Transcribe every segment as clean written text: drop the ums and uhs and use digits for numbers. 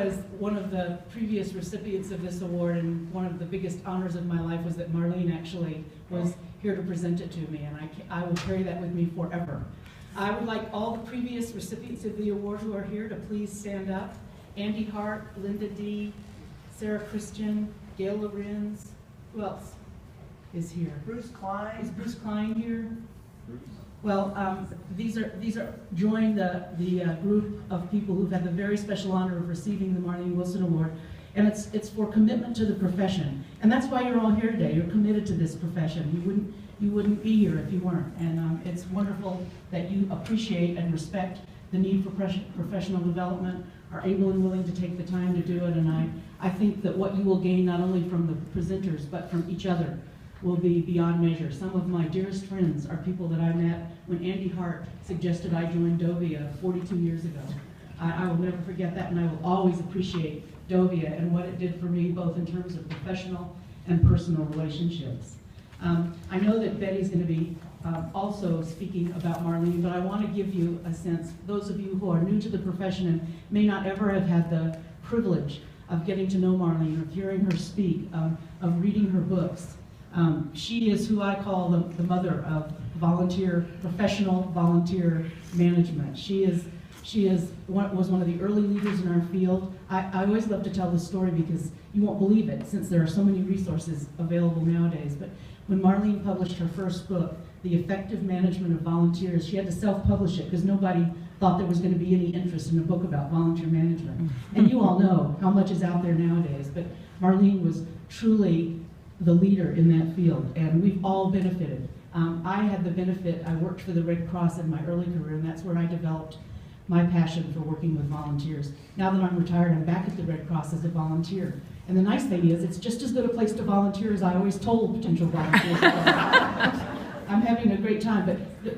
As one of the previous recipients of this award, and one of the biggest honors of my life was that Marlene actually was here to present it to me, and I will carry that with me forever. I would like all the previous recipients of the award who are here to please stand up. Andy Hart, Linda D., Sarah Christian, Gail Lorenz. Who else is here? Bruce Klein. Is Bruce Klein here? Well, these are join the group of people who've had the very special honor of receiving the Marlene Wilson Award, and it's for commitment to the profession, and that's why you're all here today. You're committed to this profession. You wouldn't be here if you weren't, and it's wonderful that you appreciate and respect the need for professional development, are able and willing to take the time to do it, and I think that what you will gain not only from the presenters but from each other will be beyond measure. Some of my dearest friends are people that I met when Andy Hart suggested I join Dovia 42 years ago. I will never forget that, and I will always appreciate Dovia and what it did for me, both in terms of professional and personal relationships. I know that Betty's going to be also speaking about Marlene, but I want to give you a sense, those of you who are new to the profession and may not ever have had the privilege of getting to know Marlene, of hearing her speak, of reading her books. She is who I call the mother of professional volunteer management. She was one of the early leaders in our field. I always love to tell this story because you won't believe it, since there are so many resources available nowadays. But when Marlene published her first book, The Effective Management of Volunteers, she had to self-publish it because nobody thought there was going to be any interest in a book about volunteer management. And you all know how much is out there nowadays, but Marlene was truly the leader in that field, and we've all benefited. I had the benefit, I worked for the Red Cross in my early career, and that's where I developed my passion for working with volunteers. Now that I'm retired, I'm back at the Red Cross as a volunteer. And the nice thing is, it's just as good a place to volunteer as I always told potential volunteers. I'm having a great time,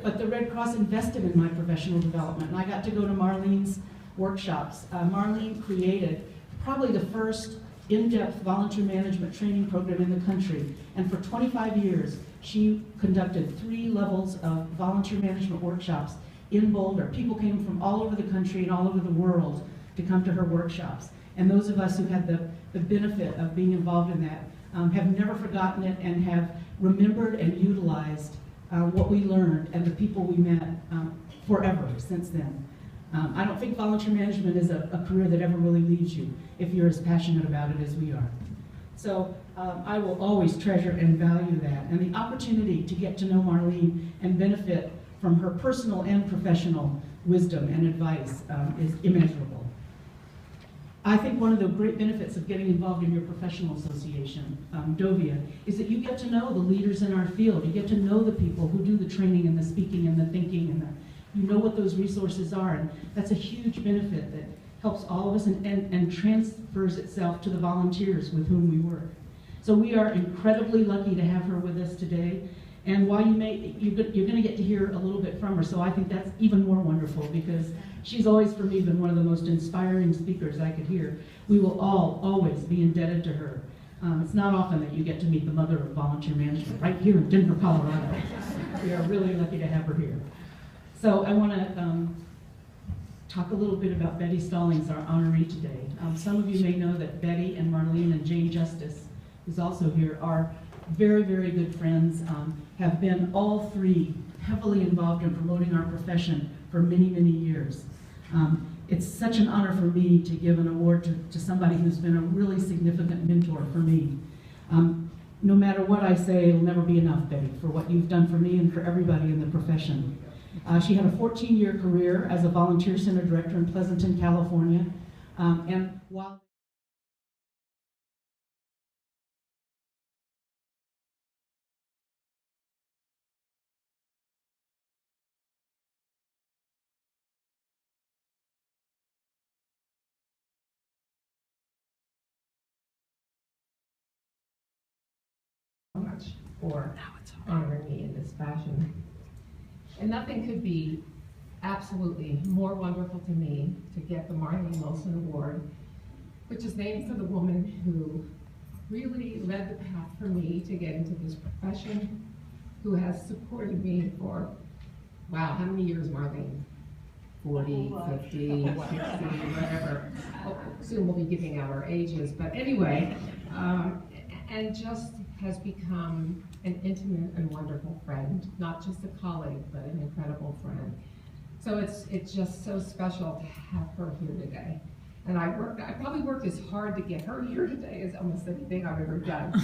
but the Red Cross invested in my professional development, and I got to go to Marlene's workshops. Marlene created probably the first in-depth volunteer management training program in the country, and for 25 years she conducted 3 levels of volunteer management workshops in Boulder. People came from all over the country and all over the world to come to her workshops, and those of us who had the benefit of being involved in that have never forgotten it and have remembered and utilized what we learned and the people we met forever since then. I don't think volunteer management is a career that ever really leaves you if you're as passionate about it as we are. So I will always treasure and value that. And the opportunity to get to know Marlene and benefit from her personal and professional wisdom and advice is immeasurable. I think one of the great benefits of getting involved in your professional association, Dovia, is that you get to know the leaders in our field. You get to know the people who do the training and the speaking and the thinking, and you know what those resources are, and that's a huge benefit that helps all of us and transfers itself to the volunteers with whom we work. So we are incredibly lucky to have her with us today, and while you're going to get to hear a little bit from her, so I think that's even more wonderful because she's always for me been one of the most inspiring speakers I could hear. We will all always be indebted to her. It's not often that you get to meet the mother of volunteer management right here in Denver, Colorado. We are really lucky to have her here. So I want to talk a little bit about Betty Stallings, our honoree today. Some of you may know that Betty and Marlene and Jane Justice, who's also here, are very, very good friends, have been all 3 heavily involved in promoting our profession for many, many years. It's such an honor for me to give an award to somebody who's been a really significant mentor for me. No matter what I say, it'll never be enough, Betty, for what you've done for me and for everybody in the profession. She had a 14-year career as a volunteer center director in Pleasanton, California, and while much for honoring me in this fashion. And nothing could be absolutely more wonderful to me to get the Marlene Wilson Award, which is named for the woman who really led the path for me to get into this profession, who has supported me for, wow, how many years, Marlene? 40, 50, 60, whatever. Oh, soon we'll be giving out our ages, but anyway, and just has become an intimate and wonderful friend, not just a colleague, but an incredible friend. So it's just so special to have her here today. And I probably worked as hard to get her here today as almost anything I've ever done.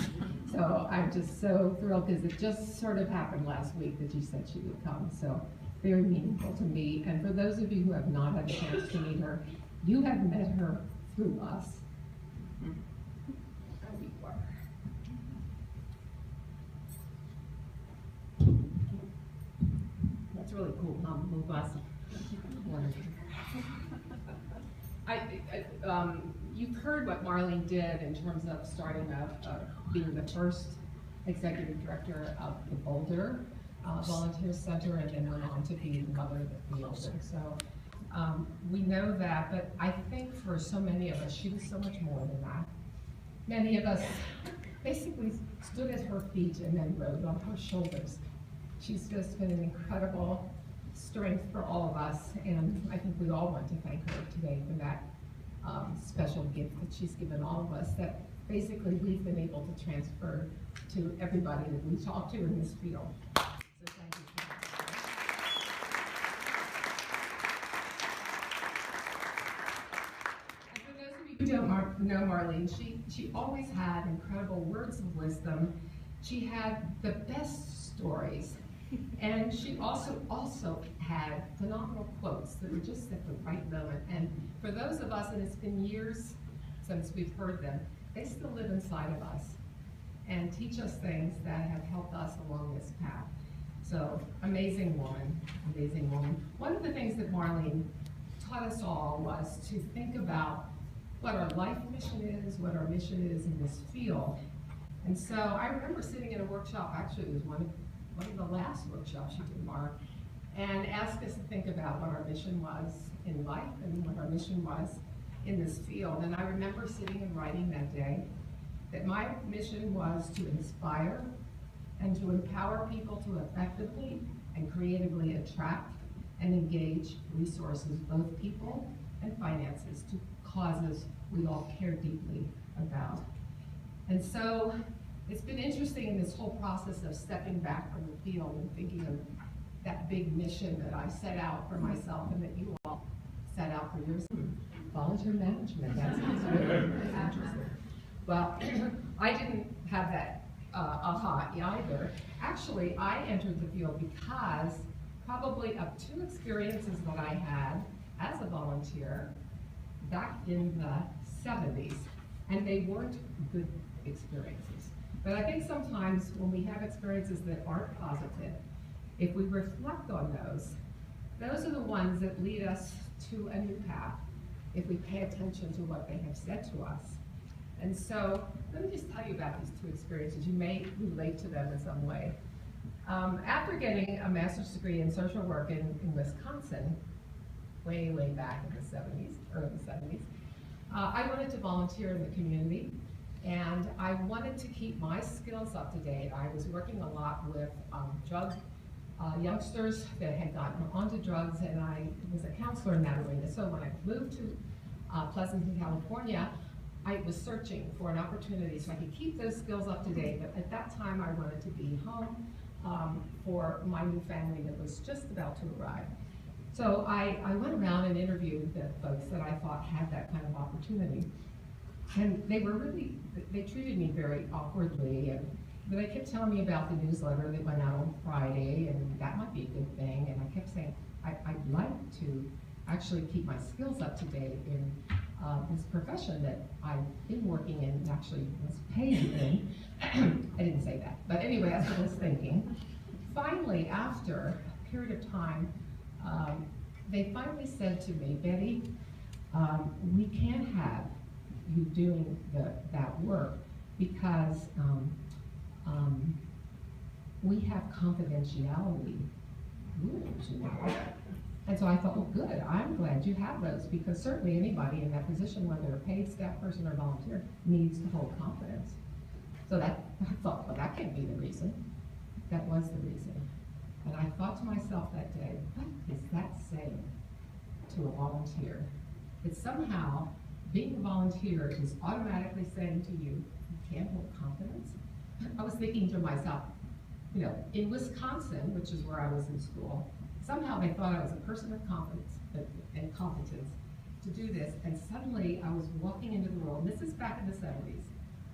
So I'm just so thrilled because it just sort of happened last week that you said she would come. So very meaningful to me. And for those of you who have not had a chance to meet her, you have met her through us. That's really cool. Move us. You've heard what Marlene did in terms of starting being the first executive director of the Boulder Volunteer Center, and then went on to be the mother of the field. And so we know that, but I think for so many of us, she was so much more than that. Many of us basically stood at her feet and then rode on her shoulders. She's just been an incredible strength for all of us, and I think we all want to thank her today for that special gift that she's given all of us, that basically we've been able to transfer to everybody that we talk to in this field. So thank you for that. And for those of you who don't know Marlene, she always had incredible words of wisdom. She had the best stories. And she also had phenomenal quotes that were just at the right moment. And for those of us, and it's been years since we've heard them, they still live inside of us and teach us things that have helped us along this path. So, amazing woman, amazing woman. One of the things that Marlene taught us all was to think about what our life mission is, what our mission is in this field. And so I remember sitting in a workshop, actually it was one of the last workshops she did, Mark, and asked us to think about what our mission was in life and what our mission was in this field. And I remember sitting and writing that day that my mission was to inspire and to empower people to effectively and creatively attract and engage resources, both people and finances, to causes we all care deeply about. And so it's been interesting in this whole process of stepping back from the field and thinking of that big mission that I set out for myself and that you all set out for yours. Volunteer management, that's really interesting. Well, I didn't have that aha either. Actually, I entered the field because probably of two experiences that I had as a volunteer back in the 70s, and they weren't good experiences. But I think sometimes when we have experiences that aren't positive, if we reflect on those are the ones that lead us to a new path, if we pay attention to what they have said to us. And so, let me just tell you about these two experiences. You may relate to them in some way. After getting a master's degree in social work in Wisconsin, way back in the 70s, early 70s, I wanted to volunteer in the community. And I wanted to keep my skills up to date. I was working a lot with drug youngsters that had gotten onto drugs, and I was a counselor in that arena. So when I moved to Pleasanton, California, I was searching for an opportunity so I could keep those skills up to date. But at that time, I wanted to be home for my new family that was just about to arrive. So I went around and interviewed the folks that I thought had that kind of opportunity. And they treated me very awkwardly, but they kept telling me about the newsletter that went out on Friday, and that might be a good thing. And I kept saying, I'd like to actually keep my skills up to date in this profession that I've been working in and actually was paid in. I didn't say that, but anyway, that's what I was thinking. Finally, after a period of time, they finally said to me, Betty, we can't have you doing that work because we have confidentiality rules, you know. And so I thought, well, good, I'm glad you have those, because certainly anybody in that position, whether a paid staff person or volunteer, needs to hold confidence. So that, I thought, well, that can't be the reason. That was the reason. And I thought to myself that day, what is that saying? to a volunteer, that somehow being a volunteer is automatically saying to you, you can't hold confidence. I was thinking to myself, you know, in Wisconsin, which is where I was in school, somehow they thought I was a person of confidence and competence to do this, and suddenly I was walking into the world, this is back in the 70s,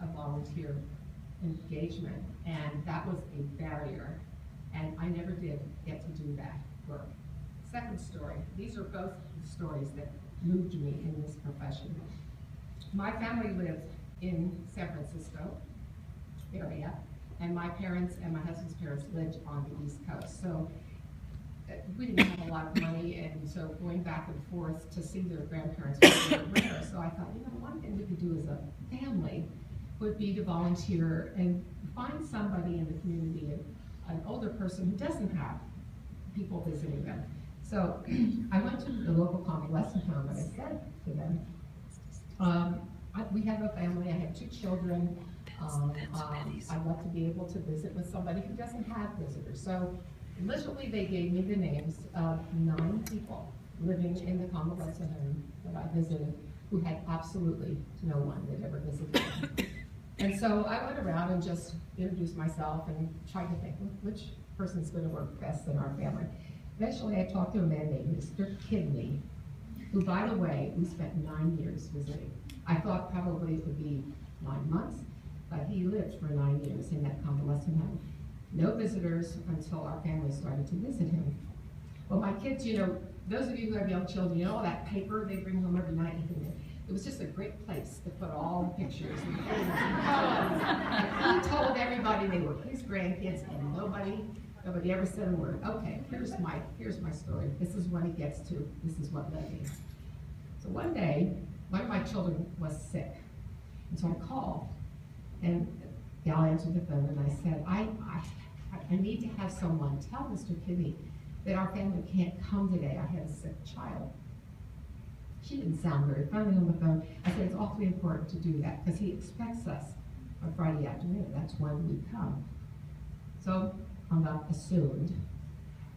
of volunteer engagement, and that was a barrier, and I never did get to do that work. Second story, these are both stories that moved me in this profession. My family lived in San Francisco area, and my parents and my husband's parents lived on the East Coast. So we didn't have a lot of money, and so going back and forth to see their grandparents was very rare. So I thought, you know, one thing we could do as a family would be to volunteer and find somebody in the community, an older person who doesn't have people visiting them. So I went to the local convalescent home and I said to them, we have a family, I have 2 children. I'd love to be able to visit with somebody who doesn't have visitors. So literally they gave me the names of 9 people living in the convalescent home that I visited who had absolutely no one that ever visited them. And so I went around and just introduced myself and tried to think which person's going to work best in our family. Eventually I talked to a man named Mr. Kidney, who, by the way, we spent 9 years visiting. I thought probably it would be 9 months, but he lived for 9 years in that convalescent home. No visitors until our family started to visit him. Well, my kids, you know, those of you who have young children, you know all that paper they bring home every night? It was just a great place to put all the pictures and he told everybody they were his grandkids, and nobody ever said a word. Okay, here's my story. This is what he gets to. This is what led me. So one day, one of my children was sick, and so I called, and Gal answered the phone, and I said, I need to have someone tell Mr. Kidney that our family can't come today. I have a sick child. She didn't sound very friendly on the phone. I said, it's awfully important to do that because he expects us on Friday afternoon. That's when we come. So I assumed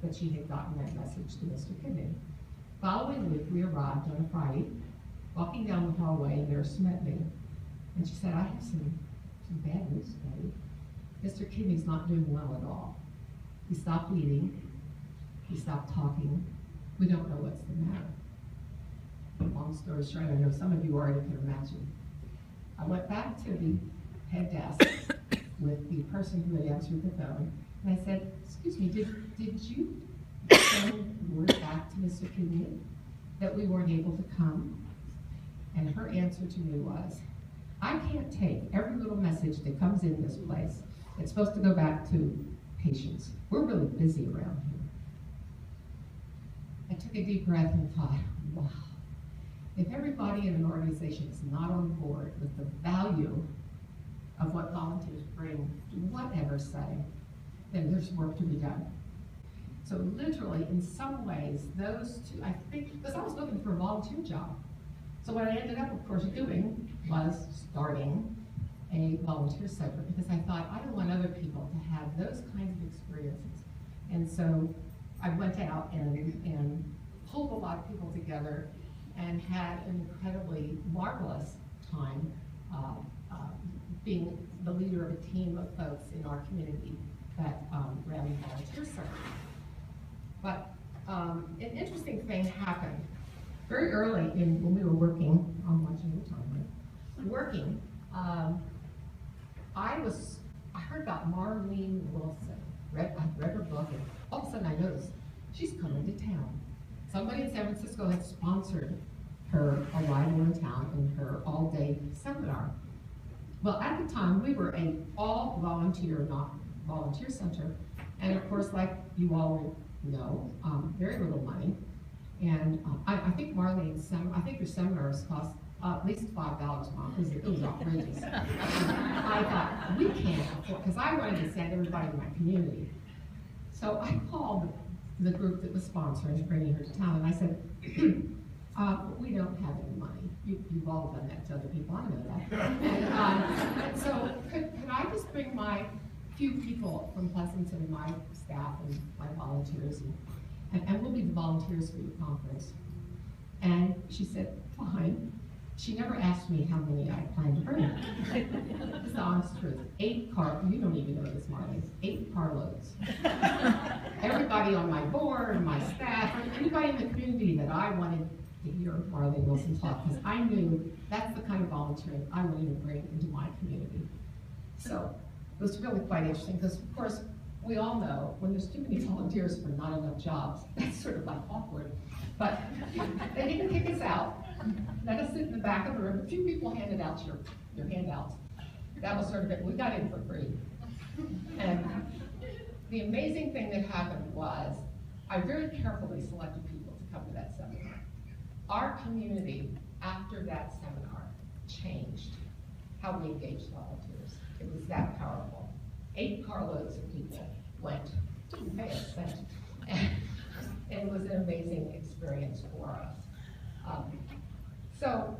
that she had gotten that message to Mr. Kidney. Following week, we arrived on a Friday, walking down the hallway, and nurse met me. And she said, I have some bad news for you. Mr. Kidney's not doing well at all. He stopped eating. He stopped talking. We don't know what's the matter. Long story short, I know some of you already can imagine. I went back to the head desk with the person who had answered the phone, and I said, excuse me, did you send word back to Mr. Kidney that we weren't able to come? And her answer to me was, I can't take every little message that comes in this place. It's supposed to go back to patients. We're really busy around here. I took a deep breath and thought, wow. If everybody in an organization is not on board with the value of what volunteers bring to whatever setting, then there's work to be done. So literally, in some ways, those 2, I think, because I was looking for a volunteer job. So what I ended up, of course, doing was starting a volunteer center because I thought, I don't want other people to have those kinds of experiences. And so I went out and pulled a lot of people together and had an incredibly marvelous time being the leader of a team of folks in our community that ran the volunteer center. But an interesting thing happened. Very early when we were working, I'm watching your time, right? Working, I heard about Marlene Wilson. I read her book, and all of a sudden I noticed she's coming to town. Somebody in San Francisco had sponsored her arrival in town in her all-day seminar. Well, at the time, we were an all-volunteer, not volunteer center, and of course, like you all know, very little money. And I think Marlene's I think your seminars cost at least $5, Mom, because it was outrageous. I thought, we can't afford, because I wanted to send everybody in my community. So I called the group that was sponsoring bringing her to town, and I said, we don't have any money. You've all done that to other people, I know that. And so could I just bring my few people from Pleasanton, my staff and my volunteers, and we'll be the volunteers for your conference. And she said, fine. She never asked me how many I planned to bring. It's the honest truth. 8 car, you don't even know this, Marlene, 8 carloads. Everybody on my board, my staff, anybody in the community that I wanted to hear Marlene Wilson talk, because I knew that's the kind of volunteering I wanted to bring into my community. So it was really quite interesting, because of course, we all know when there's too many volunteers for not enough jobs, that's sort of like awkward. But they didn't kick us out. Let us sit in the back of the room. A few people handed out your handouts. That was sort of it. We got in for free. And the amazing thing that happened was I very carefully selected people to come to that seminar. Our community, after that seminar, changed how we engaged volunteers. It was that powerful. 8 carloads of people went to pay us cent. And it was an amazing experience for us. So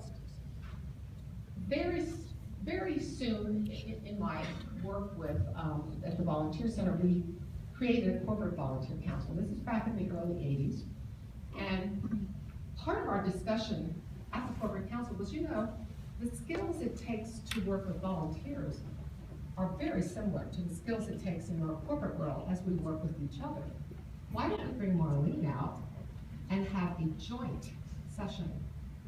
very soon in my work with at the Volunteer Center, we created a corporate volunteer council. This is back in the early 80s. And part of our discussion at the corporate council was, you know, the skills it takes to work with volunteers are very similar to the skills it takes in our corporate world as we work with each other. Why don't we bring Marlene out and have a joint session,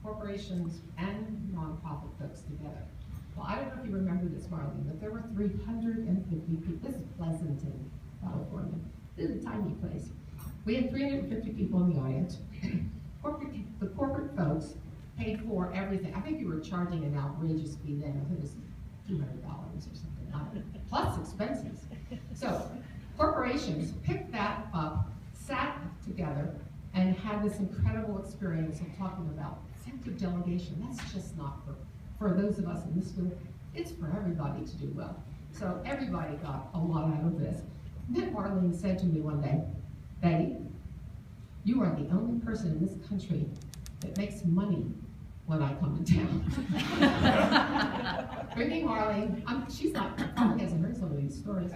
corporations and nonprofit folks together? Well, I don't know if you remember this, Marlene, but there were 350 people. This is Pleasanton, California. This is a tiny place. We had 350 people in the audience. The corporate folks paid for everything. I think you were charging an outrageous fee then. I think it was $200 or something, plus expenses. So corporations picked that up, sat together, and had this incredible experience of talking about sense of delegation. That's just not for those of us in this group. It's for everybody to do well. So everybody got a lot out of this. Then Marlene said to me one day, Betty, you are the only person in this country that makes money when I come to town. Bringing Marlene, she's not, probably hasn't heard some of these stories.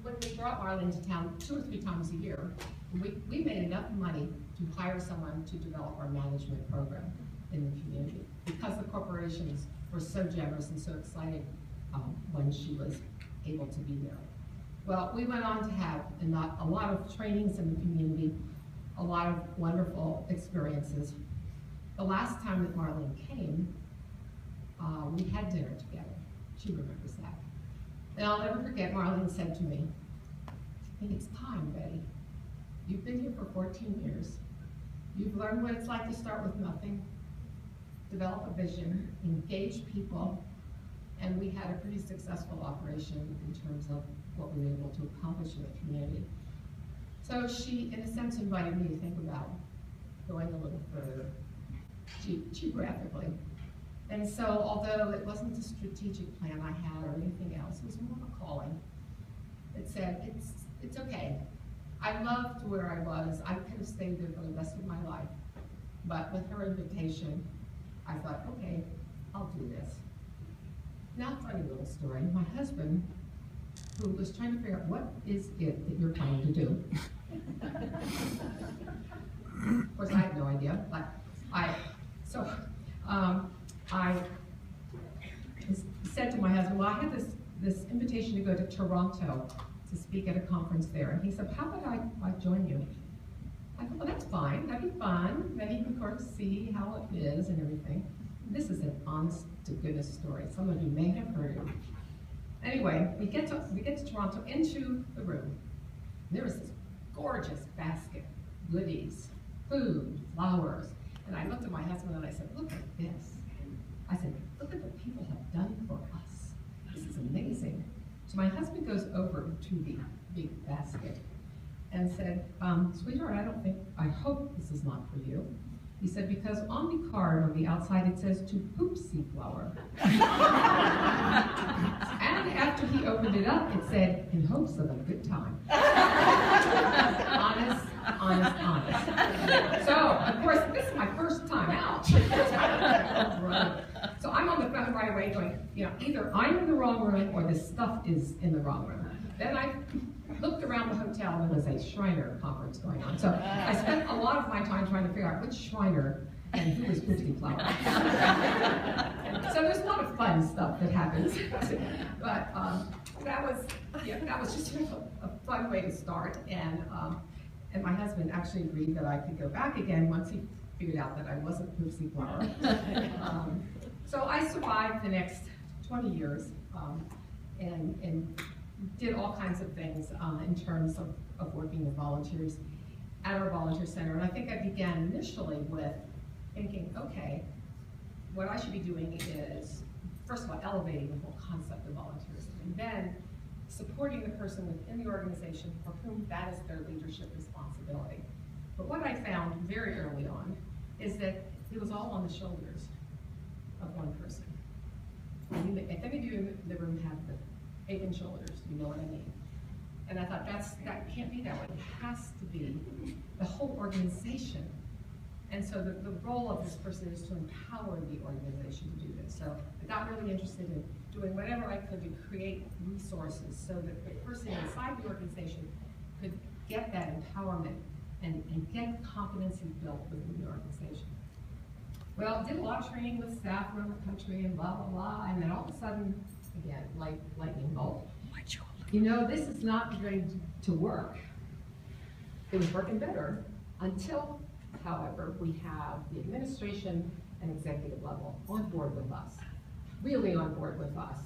When we brought Marlene to town 2 or 3 times a year, we made enough money to hire someone to develop our management program in the community, because the corporations were so generous and so excited when she was able to be there. Well, we went on to have a lot of trainings in the community, a lot of wonderful experiences. The last time that Marlene came, we had dinner together. She remembers that. And I'll never forget, Marlene said to me, I think it's time, Betty. You've been here for 14 years. You've learned what it's like to start with nothing, develop a vision, engage people, and we had a pretty successful operation in terms of what we were able to accomplish in the community. So she, in a sense, invited me to think about going a little further, geographically. And so, although it wasn't a strategic plan I had or anything else, it was more of a calling. It said, it's okay. I loved where I was. I could have stayed there for the rest of my life. But with her invitation, I thought, okay, I'll do this. Now, funny little story. My husband, who was trying to figure out what is it that you're planning to do. Of course, I had no idea, but I said to my husband, well, I had this invitation to go to Toronto to speak at a conference there. And he said, how about I join you? I thought, well, that's fine, that'd be fun. Then you can, of course, see how it is and everything. This is an honest to goodness story. Some of you may have heard it. Anyway, we get to Toronto, into the room. There was this gorgeous basket, goodies, food, flowers. And I looked at my husband and I said, look at this. I said, look at what people have done for us. This is amazing. So my husband goes over to the big basket and said, sweetheart, I hope this is not for you. He said, because on the card on the outside it says to poopsie flower. And after he opened it up, it said, in hopes of a good time. Honest, honest, honest. So, of course, this is my first time out. So I'm on the phone right away going, either I'm in the wrong room or this stuff is in the wrong room. Then I looked around the hotel and there was a Shriner conference going on. So I spent a lot of my time trying to figure out which Shriner and who was Christy Flower. So there's a lot of fun stuff that happens. But that was just a fun way to start. And my husband actually agreed that I could go back again once he figured out that I wasn't Christy Flower. So I survived the next 20 years and did all kinds of things in terms of working with volunteers at our volunteer center. And I think I began initially with thinking, okay, what I should be doing is, first of all, elevating the whole concept of volunteerism, and then supporting the person within the organization for whom that is their leadership responsibility. But what I found very early on is that it was all on the shoulders of one person. If any of you in the room have the head and shoulders, you know what I mean. And I thought that can't be that way. It has to be the whole organization. And so the role of this person is to empower the organization to do this. So I got really interested in doing whatever I could to create resources so that the person inside the organization could get that empowerment and get competency built within the organization. Well, did a lot of training with staff around the country and blah, blah, blah, and then all of a sudden, again, like lightning bolt. This is not going to work. It was working better until, however, we have the administration and executive level on board with us, really on board with us.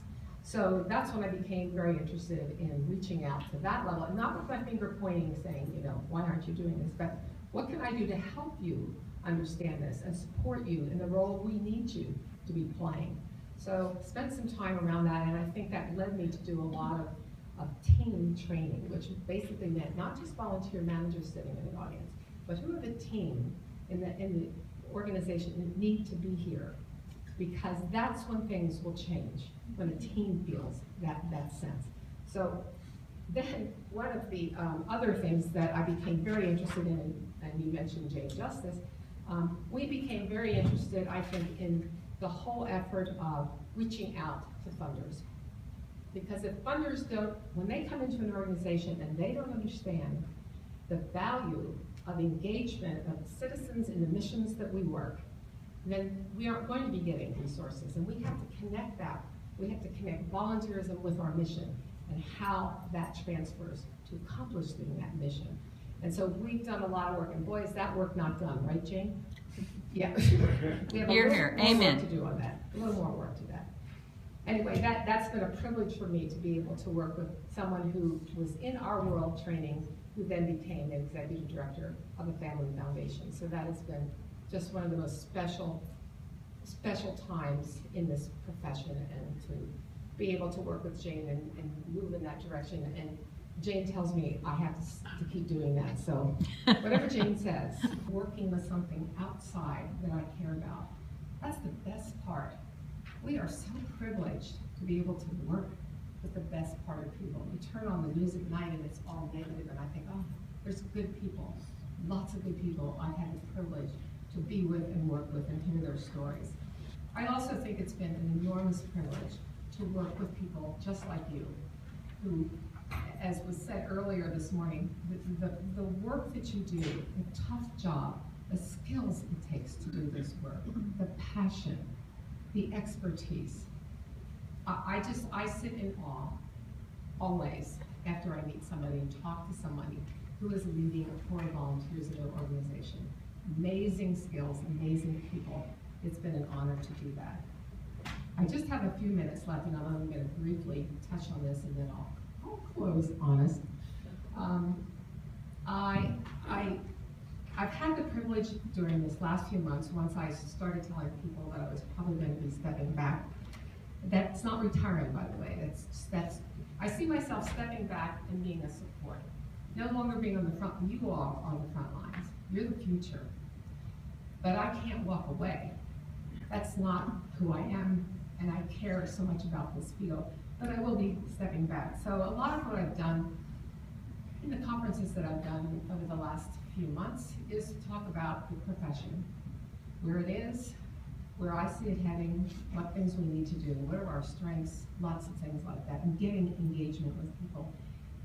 So that's when I became very interested in reaching out to that level, and not with my finger pointing saying, why aren't you doing this, but what can I do to help you understand this and support you in the role we need you to be playing. So spent some time around that, and I think that led me to do a lot of team training, which basically meant not just volunteer managers sitting in the audience, but who are the team in the organization that need to be here, because that's when things will change, when the team feels that sense. So then one of the other things that I became very interested in, and you mentioned Jane Justice, we became very interested, I think, in the whole effort of reaching out to funders. Because if funders don't, when they come into an organization and they don't understand the value of engagement of citizens in the missions that we work, then we aren't going to be getting resources. And we have to connect that. We have to connect volunteerism with our mission and how that transfers to accomplishing that mission. And so we've done a lot of work, and boy, is that work not done, right, Jane? Yeah. We have a little more work to do on that. A little more work to that. Anyway, that's been a privilege for me to be able to work with someone who was in our world training, who then became an executive director of the Family Foundation. So that has been just one of the most special times in this profession, and to be able to work with Jane and move in that direction. And Jane tells me I have to keep doing that. So whatever Jane says, working with something outside that I care about, that's the best part. We are so privileged to be able to work with the best part of people. We turn on the news at night and it's all negative, and I think, oh, there's good people, lots of good people I've had the privilege to be with and work with and hear their stories. I also think it's been an enormous privilege to work with people just like you, who, as was said earlier this morning, the work that you do, the tough job, the skills it takes to do this work, the passion, the expertise. I sit in awe always after I meet somebody and talk to somebody who is leading foreign volunteers in their organization. Amazing skills, amazing people. It's been an honor to do that. I just have a few minutes left, and I'm only going to briefly touch on this, and then I'll close honest. I've had the privilege during this last few months, once I started telling people that I was probably going to be stepping back. That's not retiring, by the way. I see myself stepping back and being a support. No longer being on the front, you are on the front lines. You're the future. But I can't walk away. That's not who I am, and I care so much about this field. But I will be stepping back. So a lot of what I've done in the conferences that I've done over the last few months is to talk about the profession, where it is, where I see it heading, what things we need to do, what are our strengths, lots of things like that, and getting engagement with people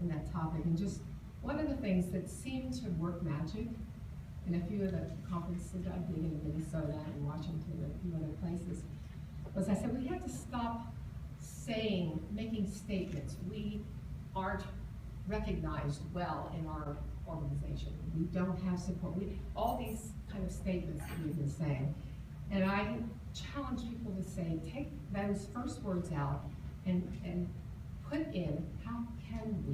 in that topic. And just one of the things that seemed to work magic in a few of the conferences I did in Minnesota and Washington and a few other places was I said, we have to stop making statements. We aren't recognized well in our organization. We don't have support. All these kind of statements that we've been saying. And I challenge people to say, take those first words out and put in, how can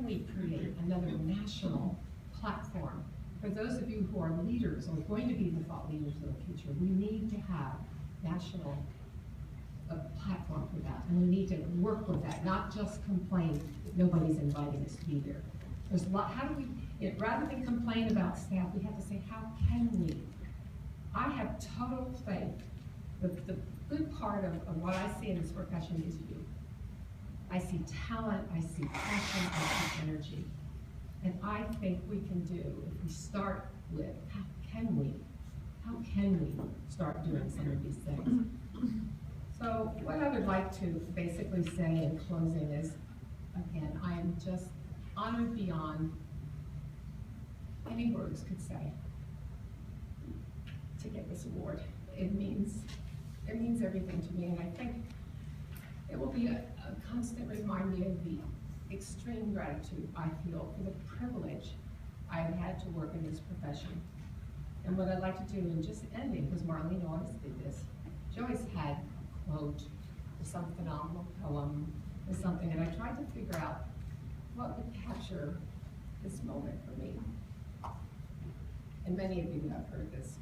we create another national platform? For those of you who are leaders or going to be the thought leaders of the future, we need to have national platform for that, and we need to work with that, not just complain that nobody's inviting us to be there. There's a lot. How do we, rather than complain about staff, we have to say, how can we? I have total faith. The good part of what I see in this profession is you. I see talent, I see passion, I see energy. And I think we can do, if we start with, how can we start doing some of these things? So what I would like to basically say in closing is, again, I am just honored beyond any words could say to get this award. It means everything to me, and I think it will be a constant reminder of the extreme gratitude I feel for the privilege I've had to work in this profession. And what I'd like to do in just ending, because Marlene always did this, she always had a quote or some phenomenal poem or something, and I tried to figure out what would capture this moment for me. And many of you have heard this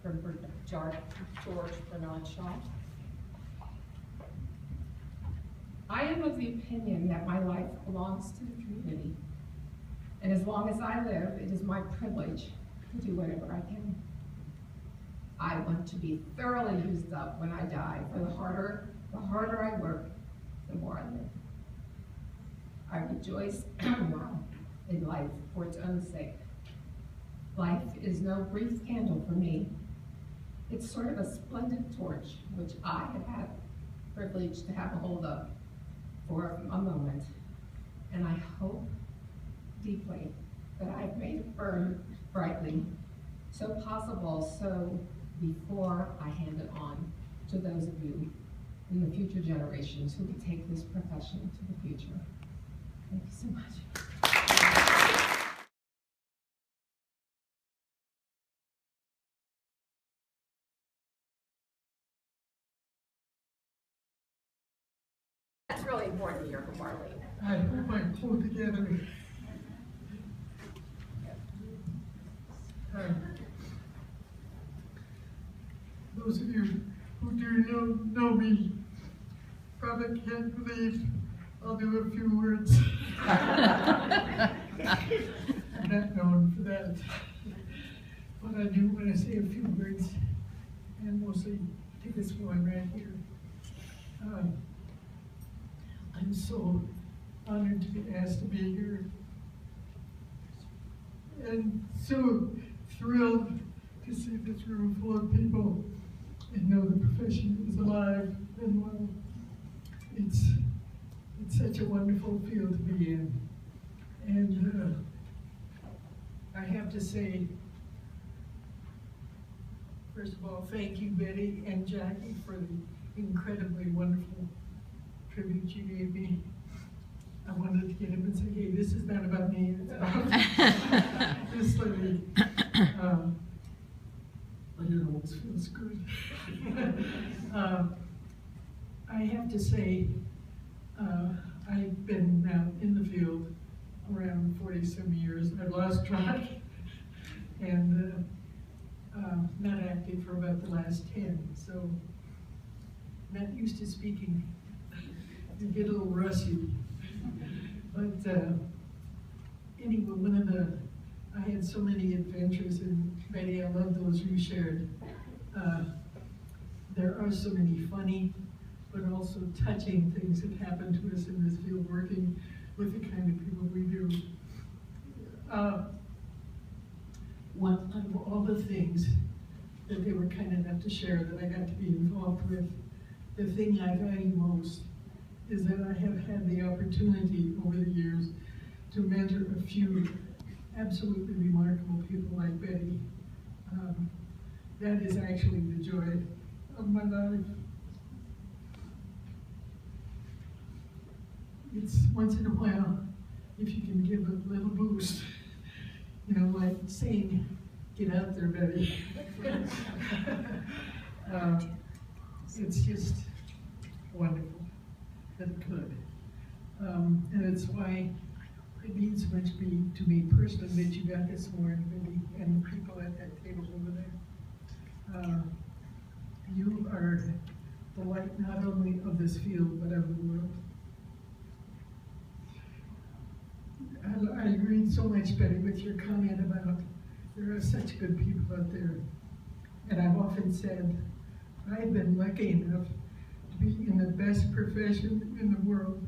from George Bernard Shaw. I am of the opinion that my life belongs to the community, and as long as I live, it is my privilege to do whatever I can. I want to be thoroughly used up when I die, for the harder I work, the more I live. I rejoice now in life for its own sake. Life is no brief candle for me. It's sort of a splendid torch, which I have had the privilege to have a hold of for a moment. And I hope deeply that I've made it burn brightly, so possible, so before I hand it on to those of you in the future generations who will take this profession to the future. Thank you so much. That's really important here for Marlene. I hope I pulled together. Those of you who do know me probably can't believe I'll do a few words. I'm not known for that. But I do want to say a few words, and mostly to this one right here. I'm so honored to be asked to be here, and so thrilled to see this room full of people and know the profession is alive and well. It's such a wonderful field to be in. And I have to say, first of all, thank you, Betty and Jackie, for the incredibly wonderful tribute you gave me. I wanted to get him and say, hey, this is not about me, it's about this lady. But it always feels good. I have to say, I've been now in the field around 40-some years. I've lost track, and not active for about the last 10. So, not used to speaking. You get a little rusty. But anyway, I had so many adventures, and Betty, I love those you shared. There are so many funny, but also touching things that happen to us in this field, working with the kind of people we do. one of all the things that they were kind enough to share that I got to be involved with, the thing I value most is that I have had the opportunity over the years to mentor a few absolutely remarkable people like Betty. That is actually the joy of my life. It's once in a while, if you can give a little boost, you know, like saying, get out there, Betty. It's just wonderful that it could. And it's why it means so much to me personally that you got this morning, Betty, and the people at that table over there. You are the light not only of this field, but of the world. I agreed so much, Betty, with your comment about there are such good people out there. And I've often said, I've been lucky enough to be in the best profession in the world.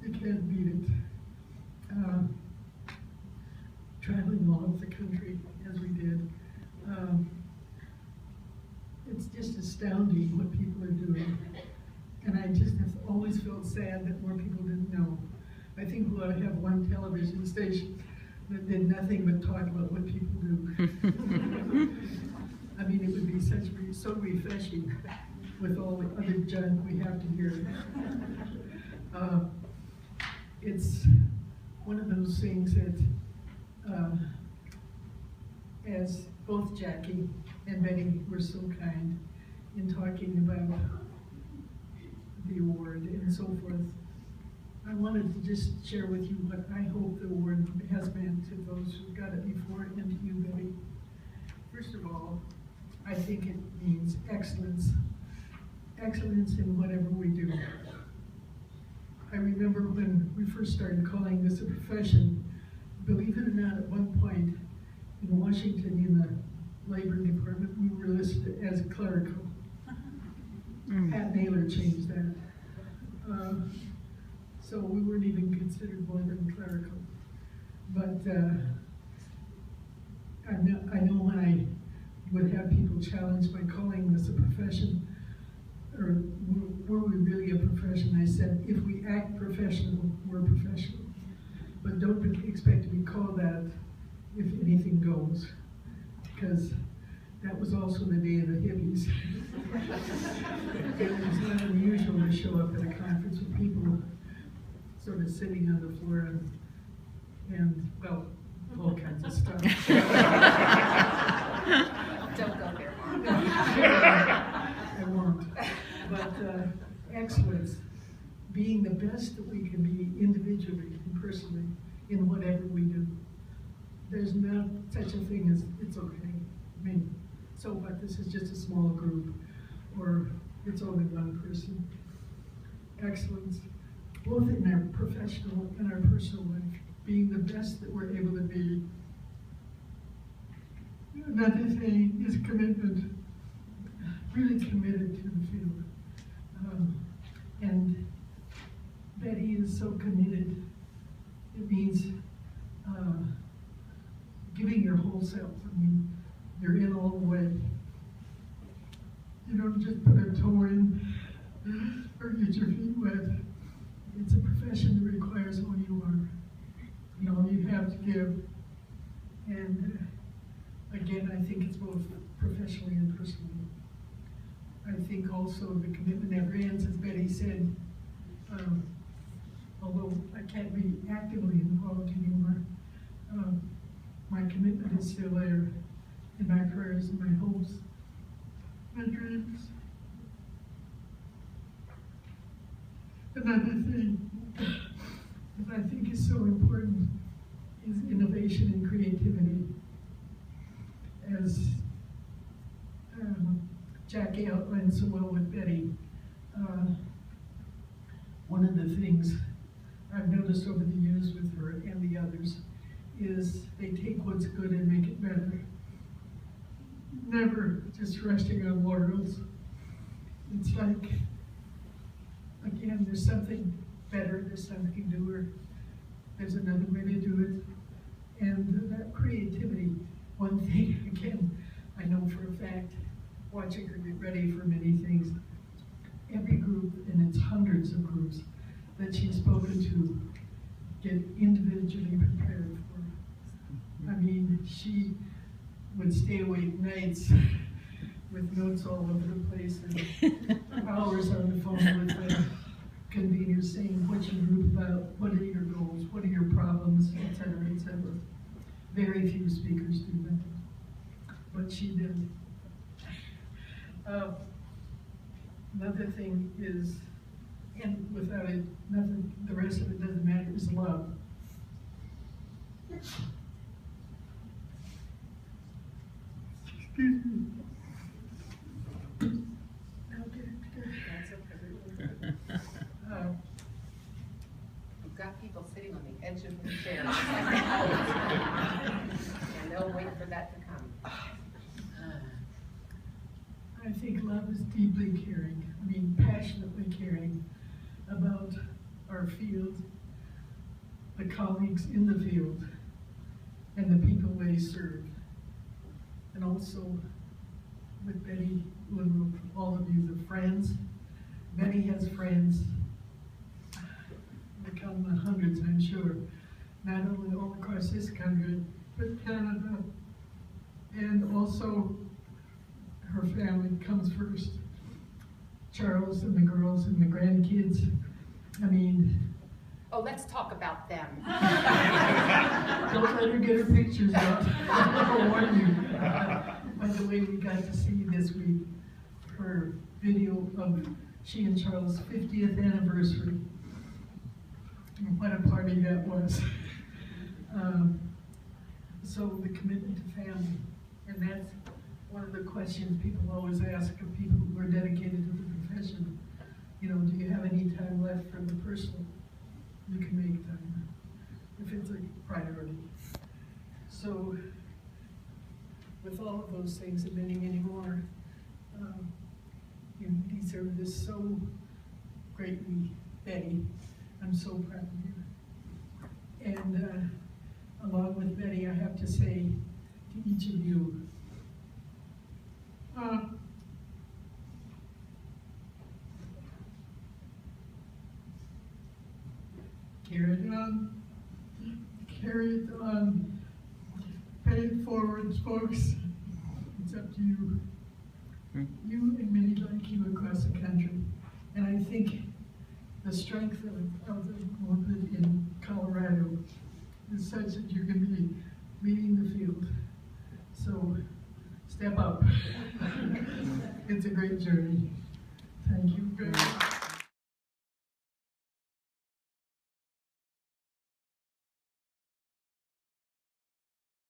You can't beat it. Traveling all over the country, as we did. It's just astounding what people are doing. And I just have always felt sad that more people didn't know. I think we ought to have one television station that did nothing but talk about what people do. I mean, it would be so refreshing with all the other junk we have to hear. It's one of those things that, as both Jackie and Betty were so kind in talking about the award and so forth, I wanted to just share with you what I hope the award has meant to those who got it before and to you, Betty. First of all, I think it means excellence. Excellence in whatever we do. I remember when we first started calling this a profession, believe it or not, at one point in Washington in the labor department, we were listed as clerical. Pat Naylor changed that. So we weren't even considered more than clerical. But I know when I would have people challenge my calling this a profession, or were we really a profession? I said, if we act professional, we're professional. But don't expect to be called that if anything goes, because that was also the day of the hippies. It was not unusual to show up at a conference with people sort of sitting on the floor and well, all kinds of stuff. Don't go there, Mom. I won't. But excellence, being the best that we can be individually and personally in whatever we do. There's not such a thing as it's okay. I mean, so what? This is just a small group, or it's only one person. Excellence, both in our professional and our personal life, being the best that we're able to be. Another thing is commitment, really committed to the field. And Betty is so committed. It means giving your whole self. I mean, you're in all the way. You don't just put a toe in or get your feet wet. It's a profession that requires all you are and all you have to give. And again, I think it's both professionally and personally. I think also the commitment never ends, as Betty said. Although I can't be actively involved anymore, my commitment is still there in my prayers and my hopes, my dreams. Another thing that I think is so important is innovation and creativity. As Jackie outlined so well with Betty, one of the things I've noticed over the years with her and the others is they take what's good and make it better. Never just resting on laurels. It's like, again, there's something better, there's something newer, there's another way to do it. And that creativity one thing, again, I know for a fact, watching her get ready for many things, every group, and it's hundreds of groups, that she's spoken to get individually prepared for. I mean, she would stay awake nights with notes all over the place and hours on the phone with the conveners saying, what's your group about, what are your goals, what are your problems, et cetera, et cetera. Very few speakers do that, but she did. Another thing is, and without it, nothing, the rest of it doesn't matter, is love. Excuse me. You've got people sitting on the edge of the chair. And they'll wait for that to come. I think love is deeply caring, I mean passionately caring about our field, the colleagues in the field, and the people they serve. And also with Betty Lindroop, all of you, the friends. Betty has friends, they come in hundreds, I'm sure, not only all across this country, but Canada, and also her family comes first. Charles and the girls and the grandkids. I mean, Oh, let's talk about them. don't let her get her pictures out. I'll warn you. By the way, we got to see this week her video of she and Charles' 50th anniversary. And what a party that was. So the commitment to family, and that's one of the questions people always ask of people who are dedicated to the profession. You know, do you have any time left for the personal? You can make time, if it's a priority. So, with all of those things and many, many more, you deserve this so greatly, Betty. I'm so proud of you. And along with Betty, I have to say to each of you, carry it on, pay it forward, folks. It's up to you. You and many like you across the country. And I think the strength of the movement in Colorado is such that you're going to be leading the field. So step up. It's a great journey. Thank you very much.